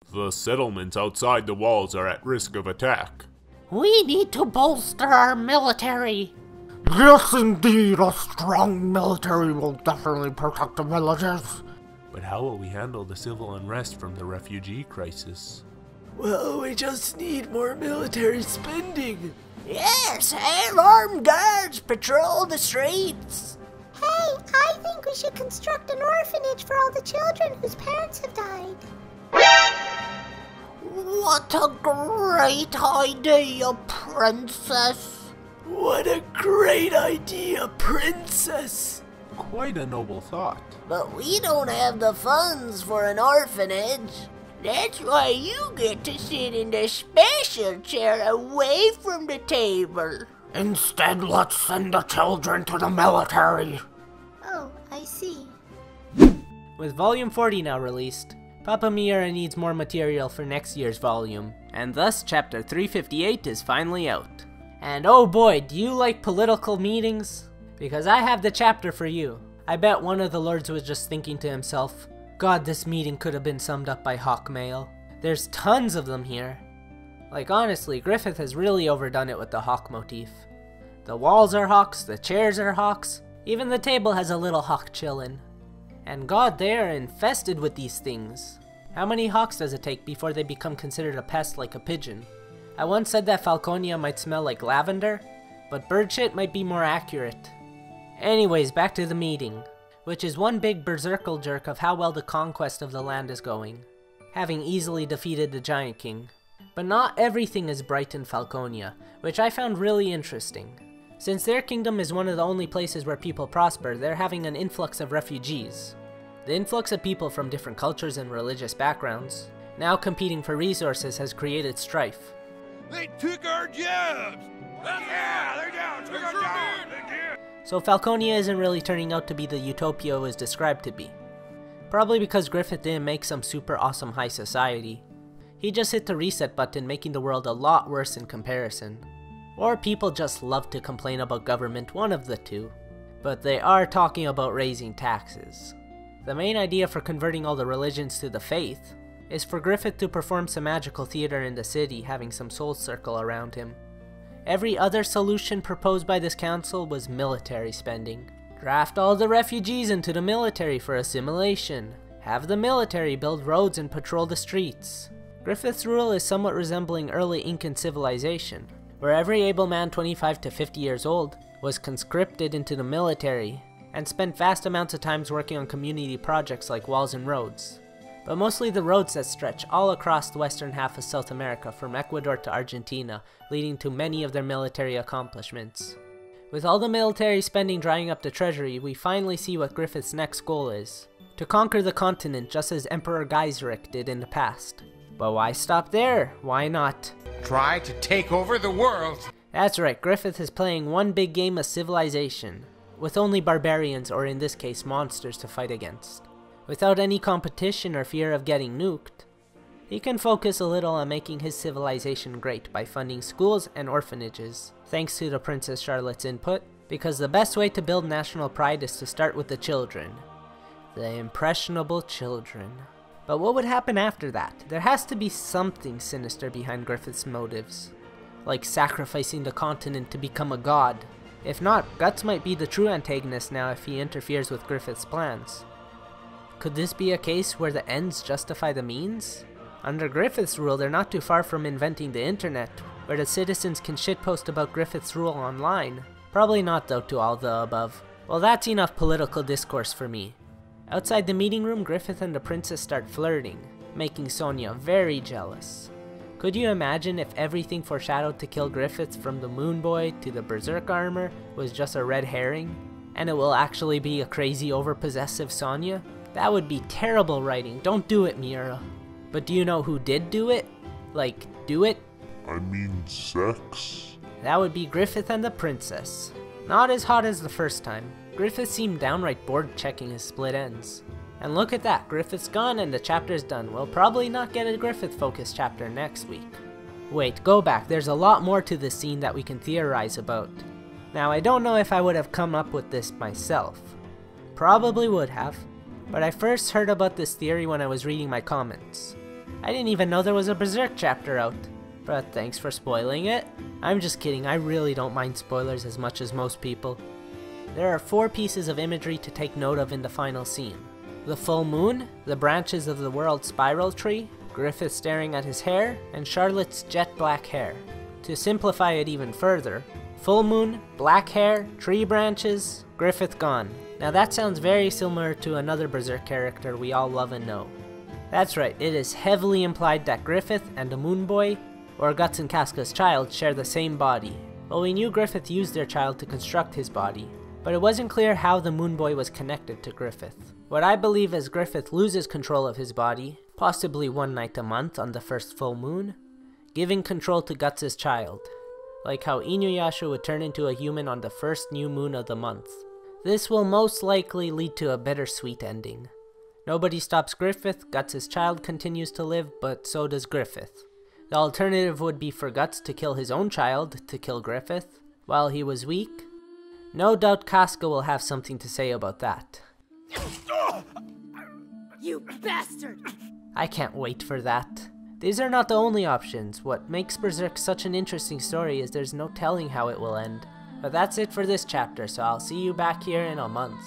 The settlements outside the walls are at risk of attack. We need to bolster our military. Yes, indeed, a strong military will definitely protect the villages. But how will we handle the civil unrest from the refugee crisis? Well, we just need more military spending. Yes, and armed guards patrol the streets. Hey, I think we should construct an orphanage for all the children whose parents have died. What a great idea, Princess! What a great idea, Princess! Quite a noble thought. But we don't have the funds for an orphanage. That's why you get to sit in the special chair away from the table. Instead, let's send the children to the military. Oh, I see. With Volume 40 now released, Papa Miura needs more material for next year's volume, and thus Chapter 358 is finally out. And oh boy, do you like political meetings? Because I have the chapter for you. I bet one of the lords was just thinking to himself, God, this meeting could have been summed up by Hawkmail. There's tons of them here. Like honestly, Griffith has really overdone it with the hawk motif. The walls are hawks, the chairs are hawks, even the table has a little hawk chillin'. And God, they are infested with these things. How many hawks does it take before they become considered a pest like a pigeon? I once said that Falconia might smell like lavender, but bird shit might be more accurate. Anyways, back to the meeting, which is one big berserkle jerk of how well the conquest of the land is going, having easily defeated the Giant King. But not everything is bright in Falconia, which I found really interesting. Since their kingdom is one of the only places where people prosper, they're having an influx of refugees. The influx of people from different cultures and religious backgrounds, now competing for resources, has created strife. They took our jobs! Yeah, they're down, took our jobs! So Falconia isn't really turning out to be the utopia it was described to be. Probably because Griffith didn't make some super awesome high society. He just hit the reset button, making the world a lot worse in comparison. Or people just love to complain about government, one of the two. But they are talking about raising taxes. The main idea for converting all the religions to the faith is for Griffith to perform some magical theater in the city, having some soul circle around him. Every other solution proposed by this council was military spending. Draft all the refugees into the military for assimilation. Have the military build roads and patrol the streets. Griffith's rule is somewhat resembling early Incan civilization, where every able man 25 to 50 years old was conscripted into the military and spent vast amounts of time working on community projects like walls and roads. But mostly the roads that stretch all across the western half of South America from Ecuador to Argentina, leading to many of their military accomplishments. With all the military spending drying up the treasury, we finally see what Griffith's next goal is: to conquer the continent just as Emperor Gaiseric did in the past. But why stop there? Why not Try to take over the world! That's right, Griffith is playing one big game of civilization, with only barbarians, or in this case monsters, to fight against. Without any competition or fear of getting nuked, he can focus a little on making his civilization great by funding schools and orphanages, thanks to the Princess Charlotte's input, because the best way to build national pride is to start with the children. The impressionable children. But what would happen after that? There has to be something sinister behind Griffith's motives, like sacrificing the continent to become a god. If not, Guts might be the true antagonist now if he interferes with Griffith's plans. Could this be a case where the ends justify the means? Under Griffith's rule, they're not too far from inventing the internet, where the citizens can shitpost about Griffith's rule online. Probably not though to all the above. Well, that's enough political discourse for me. Outside the meeting room, Griffith and the princess start flirting, making Sonia very jealous. Could you imagine if everything foreshadowed to kill Griffith, from the Moon Boy to the Berserk armor, was just a red herring? And it will actually be a crazy overpossessive Sonia? That would be terrible writing. Don't do it, Miura. But do you know who did do it? Like, do it? I mean sex? That would be Griffith and the princess. Not as hot as the first time. Griffith seemed downright bored checking his split ends. And look at that, Griffith's gone and the chapter's done. We'll probably not get a Griffith-focused chapter next week. Wait, go back. There's a lot more to this scene that we can theorize about. Now, I don't know if I would have come up with this myself. Probably would have. But I first heard about this theory when I was reading my comments. I didn't even know there was a Berserk chapter out. But thanks for spoiling it. I'm just kidding, I really don't mind spoilers as much as most people. There are 4 pieces of imagery to take note of in the final scene. The full moon, the branches of the world spiral tree, Griffith staring at his hair, and Charlotte's jet black hair. To simplify it even further, full moon, black hair, tree branches, Griffith gone. Now that sounds very similar to another Berserk character we all love and know. That's right, it is heavily implied that Griffith and the Moon Boy, or Guts and Casca's child, share the same body. Well, we knew Griffith used their child to construct his body, but it wasn't clear how the Moon Boy was connected to Griffith. What I believe is Griffith loses control of his body, possibly one night a month on the first full moon, giving control to Guts' child, like how Inuyasha would turn into a human on the first new moon of the month. This will most likely lead to a bittersweet ending. Nobody stops Griffith, Guts' child continues to live, but so does Griffith. The alternative would be for Guts to kill his own child to kill Griffith while he was weak. No doubt Casca will have something to say about that. You bastard! I can't wait for that. These are not the only options. What makes Berserk such an interesting story is there's no telling how it will end. But that's it for this chapter, so I'll see you back here in a month.